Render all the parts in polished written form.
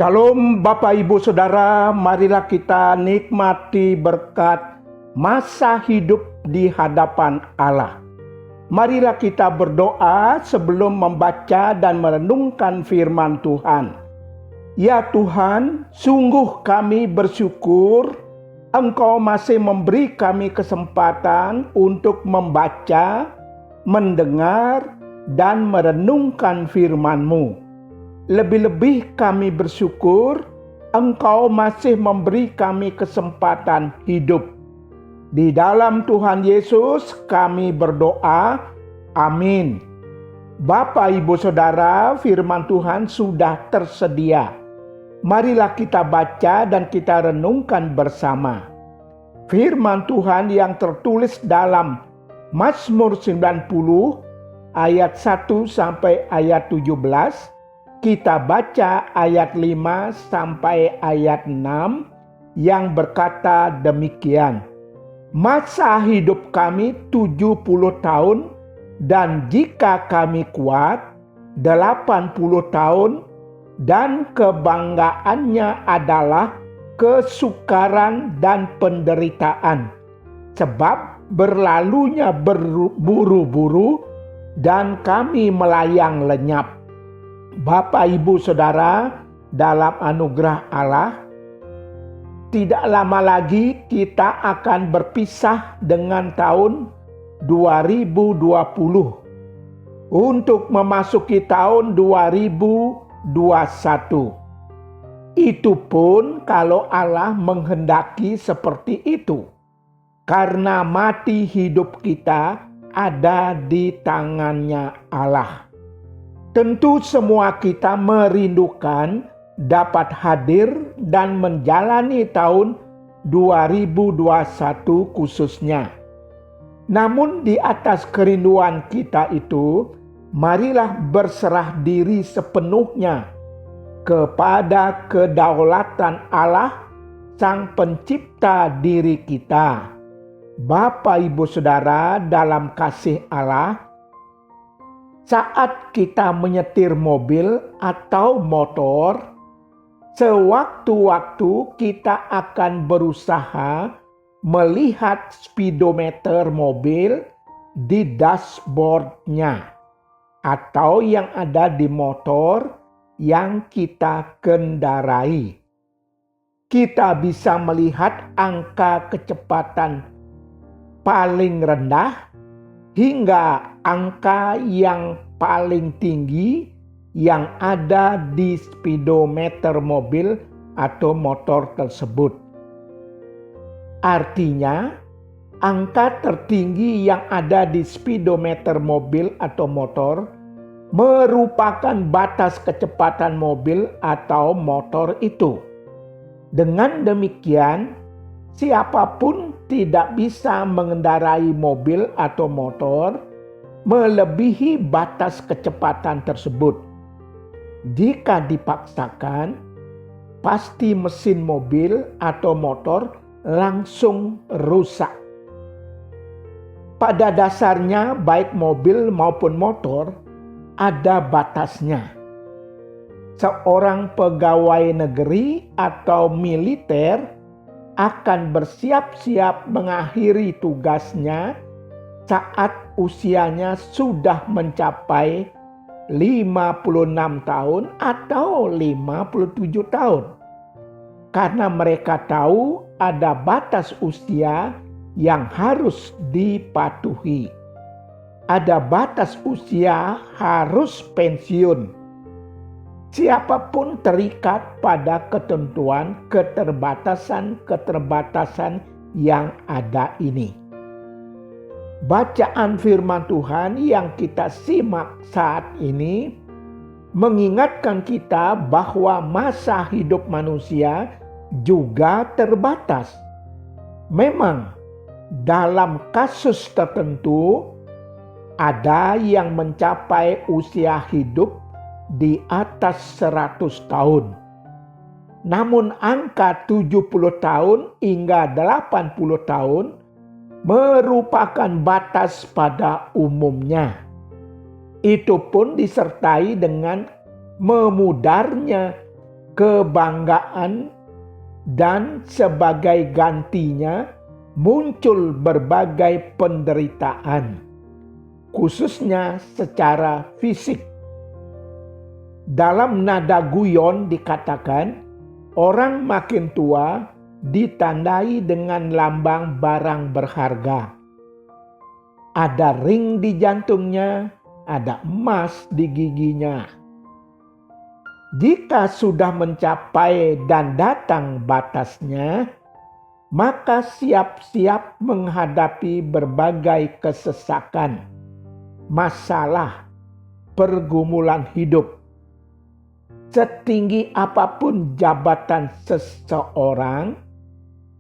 Shalom Bapak Ibu Saudara, marilah kita nikmati berkat masa hidup di hadapan Allah. Marilah kita berdoa sebelum membaca dan merenungkan firman Tuhan. Ya Tuhan, sungguh kami bersyukur Engkau masih memberi kami kesempatan untuk membaca, mendengar, dan merenungkan firman-Mu. Lebih-lebih kami bersyukur Engkau masih memberi kami kesempatan hidup. Di dalam Tuhan Yesus kami berdoa, amin. Bapak, Ibu, Saudara, firman Tuhan sudah tersedia. Marilah kita baca dan kita renungkan bersama. Firman Tuhan yang tertulis dalam Mazmur 90 ayat 1 sampai ayat 17. Kita baca ayat 5 sampai ayat 6 yang berkata demikian. Masa hidup kami 70 tahun dan jika kami kuat 80 tahun dan kebanggaannya adalah kesukaran dan penderitaan. Sebab berlalunya berburu-buru dan kami melayang lenyap. Bapak, Ibu, Saudara, dalam anugerah Allah, tidak lama lagi kita akan berpisah dengan tahun 2020 untuk memasuki tahun 2021. Itu pun kalau Allah menghendaki seperti itu, karena mati hidup kita ada di tangannya Allah. Tentu semua kita merindukan dapat hadir dan menjalani tahun 2021 khususnya. Namun di atas kerinduan kita itu, marilah berserah diri sepenuhnya kepada kedaulatan Allah, Sang Pencipta diri kita. Bapak, Ibu, Saudara, dalam kasih Allah, saat kita menyetir mobil atau motor, sewaktu-waktu kita akan berusaha melihat speedometer mobil di dashboardnya atau yang ada di motor yang kita kendarai. Kita bisa melihat angka kecepatan paling rendah hingga angka yang paling tinggi yang ada di speedometer mobil atau motor tersebut. Artinya, angka tertinggi yang ada di speedometer mobil atau motor merupakan batas kecepatan mobil atau motor itu. Dengan demikian, siapapun tidak bisa mengendarai mobil atau motor melebihi batas kecepatan tersebut. Jika dipaksakan, pasti mesin mobil atau motor langsung rusak. Pada dasarnya, baik mobil maupun motor ada batasnya. Seorang pegawai negeri atau militer akan bersiap-siap mengakhiri tugasnya saat usianya sudah mencapai 56 tahun atau 57 tahun. Karena mereka tahu ada batas usia yang harus dipatuhi. Ada batas usia harus pensiun. Siapapun terikat pada ketentuan keterbatasan yang ada ini. Bacaan firman Tuhan yang kita simak saat ini mengingatkan kita bahwa masa hidup manusia juga terbatas. Memang dalam kasus tertentu ada yang mencapai usia hidup di atas 100 tahun. Namun angka 70 tahun hingga 80 tahun merupakan batas pada umumnya. Itu pun disertai dengan memudarnya kebanggaan, dan sebagai gantinya muncul berbagai penderitaan, khususnya secara fisik. Dalam nada guyon dikatakan, orang makin tua ditandai dengan lambang barang berharga. Ada ring di jantungnya, ada emas di giginya. Jika sudah mencapai dan datang batasnya, maka siap-siap menghadapi berbagai kesesakan, masalah, pergumulan hidup. Setinggi apapun jabatan seseorang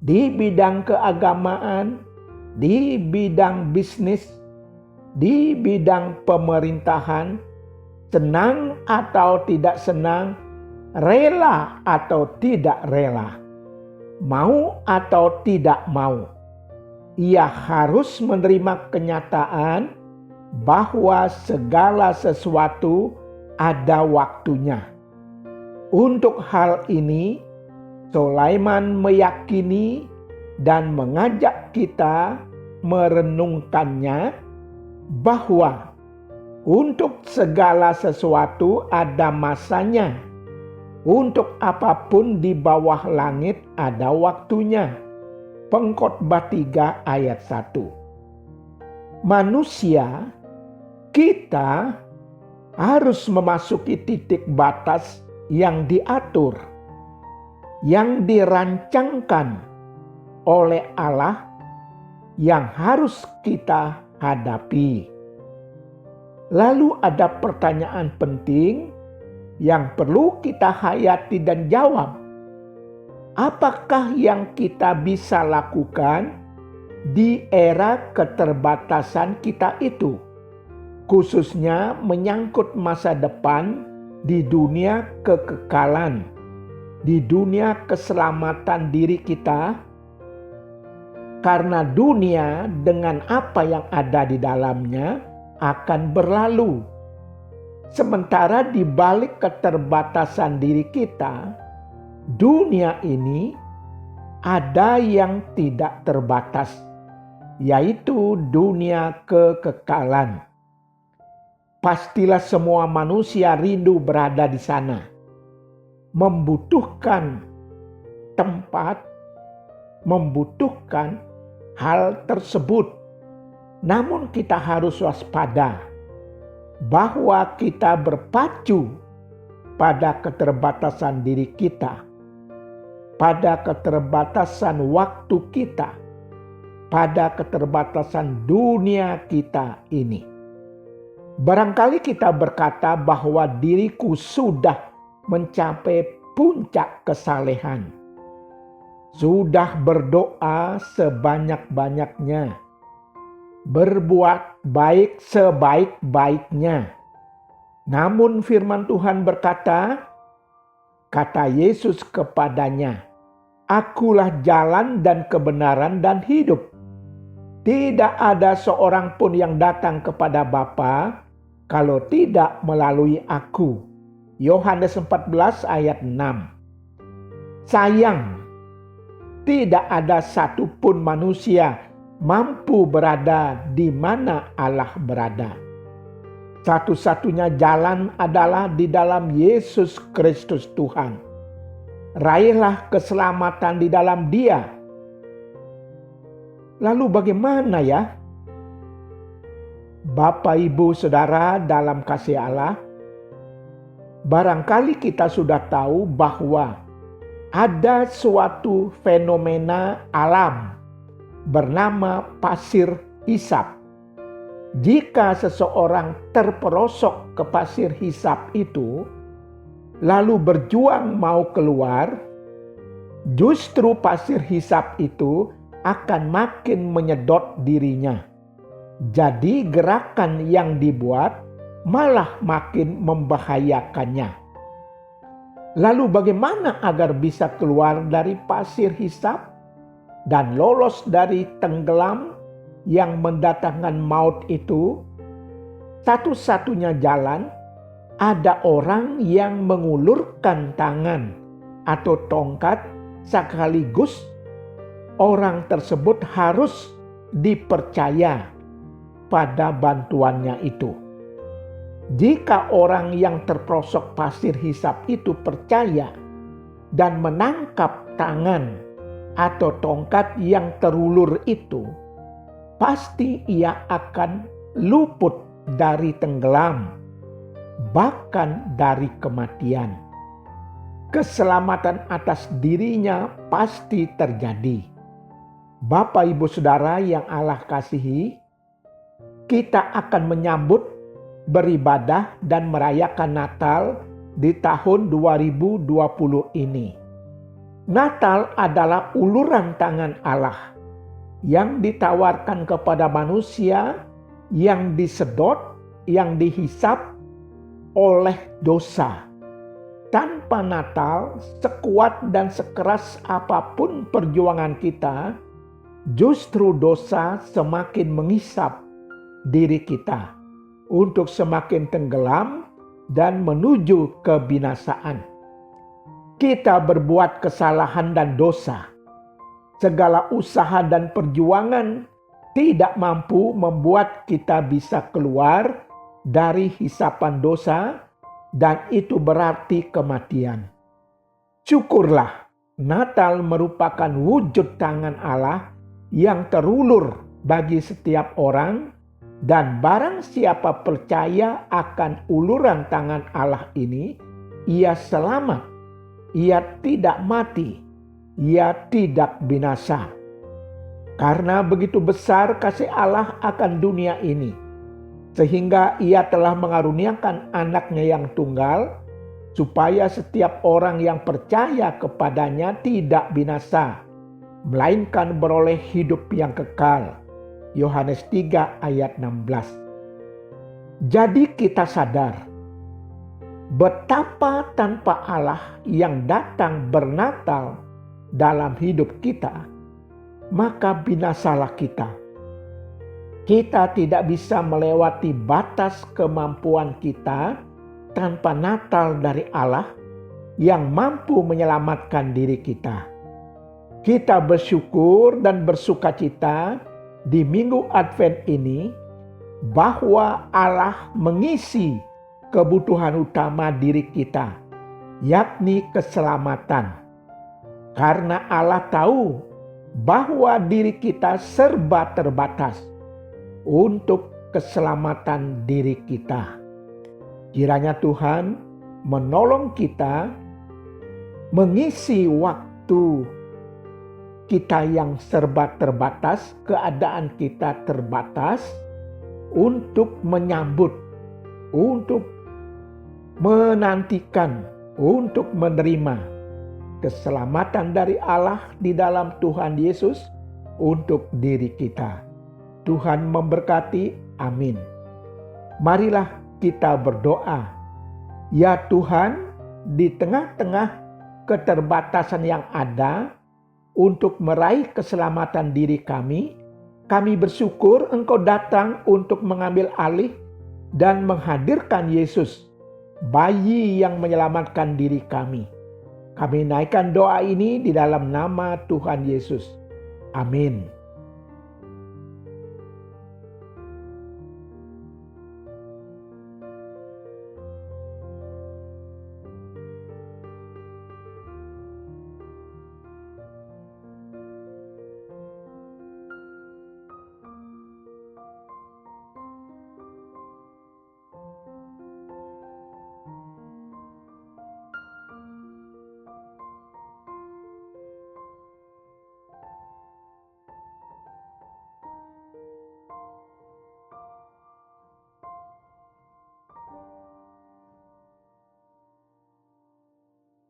di bidang keagamaan, di bidang bisnis, di bidang pemerintahan, senang atau tidak senang, rela atau tidak rela, mau atau tidak mau, ia harus menerima kenyataan bahwa segala sesuatu ada waktunya. Untuk hal ini, Sulaiman meyakini dan mengajak kita merenungkannya bahwa untuk segala sesuatu ada masanya. Untuk apapun di bawah langit ada waktunya. Pengkhotbah 3 ayat 1. Manusia, kita harus memasuki titik batas yang diatur, yang dirancangkan oleh Allah, yang harus kita hadapi. Lalu ada pertanyaan penting yang perlu kita hayati dan jawab. Apakah yang kita bisa lakukan di era keterbatasan kita itu? Khususnya menyangkut masa depan di dunia kekekalan, di dunia keselamatan diri kita. Karena dunia dengan apa yang ada di dalamnya akan berlalu. Sementara di balik keterbatasan diri kita, dunia ini ada yang tidak terbatas, yaitu dunia kekekalan. Pastilah semua manusia rindu berada di sana, membutuhkan tempat, membutuhkan hal tersebut. Namun kita harus waspada bahwa kita berpacu pada keterbatasan diri kita, pada keterbatasan waktu kita, pada keterbatasan dunia kita ini. Barangkali kita berkata bahwa diriku sudah mencapai puncak kesalehan, sudah berdoa sebanyak-banyaknya, berbuat baik sebaik-baiknya. Namun firman Tuhan berkata, kata Yesus kepadanya, "Akulah jalan dan kebenaran dan hidup. Tidak ada seorang pun yang datang kepada Bapa kalau tidak melalui aku." Yohanes 14 ayat 6. Sayang, tidak ada satupun manusia mampu berada di mana Allah berada. Satu-satunya jalan adalah di dalam Yesus Kristus Tuhan. Raihlah keselamatan di dalam Dia. Lalu bagaimana ya? Bapak, Ibu, Saudara dalam kasih Allah, barangkali kita sudah tahu bahwa ada suatu fenomena alam bernama pasir hisap. Jika seseorang terperosok ke pasir hisap itu, lalu berjuang mau keluar, justru pasir hisap itu akan makin menyedot dirinya. Jadi gerakan yang dibuat malah makin membahayakannya. Lalu bagaimana agar bisa keluar dari pasir hisap dan lolos dari tenggelam yang mendatangkan maut itu? Satu-satunya jalan, ada orang yang mengulurkan tangan atau tongkat, sekaligus orang tersebut harus dipercaya pada bantuannya itu. Jika orang yang terperosok pasir hisap itu percaya dan menangkap tangan atau tongkat yang terulur itu, pasti ia akan luput dari tenggelam, bahkan dari kematian. Keselamatan atas dirinya pasti terjadi. Bapak, Ibu, Saudara yang Allah kasihi, kita akan menyambut, beribadah, dan merayakan Natal di tahun 2020 ini. Natal adalah uluran tangan Allah yang ditawarkan kepada manusia yang disedot, yang dihisap oleh dosa. Tanpa Natal, sekuat dan sekeras apapun perjuangan kita, justru dosa semakin menghisap diri kita untuk semakin tenggelam dan menuju kebinasaan. Kita berbuat kesalahan dan dosa. Segala usaha dan perjuangan tidak mampu membuat kita bisa keluar dari hisapan dosa, dan itu berarti kematian. Syukurlah, Natal merupakan wujud tangan Allah yang terulur bagi setiap orang, dan barang siapa percaya akan uluran tangan Allah ini, ia selamat, ia tidak mati, ia tidak binasa. Karena begitu besar kasih Allah akan dunia ini, sehingga ia telah mengaruniakan anaknya yang tunggal, supaya setiap orang yang percaya kepadanya tidak binasa, melainkan beroleh hidup yang kekal. Yohanes 3 ayat 16. Jadi kita sadar betapa tanpa Allah yang datang bernatal dalam hidup kita, maka binasalah kita. Kita tidak bisa melewati batas kemampuan kita tanpa Natal dari Allah yang mampu menyelamatkan diri kita. Kita bersyukur dan bersukacita di Minggu Advent ini bahwa Allah mengisi kebutuhan utama diri kita, yakni keselamatan. Karena Allah tahu bahwa diri kita serba terbatas untuk keselamatan diri kita. Kiranya Tuhan menolong kita mengisi waktu kita yang serba terbatas, keadaan kita terbatas, untuk menyambut, untuk menantikan, untuk menerima keselamatan dari Allah di dalam Tuhan Yesus untuk diri kita. Tuhan memberkati. Amin. Marilah kita berdoa. Ya Tuhan, di tengah-tengah keterbatasan yang ada untuk meraih keselamatan diri kami bersyukur Engkau datang untuk mengambil alih dan menghadirkan Yesus, bayi yang menyelamatkan diri kami. Kami naikkan doa ini di dalam nama Tuhan Yesus. Amin.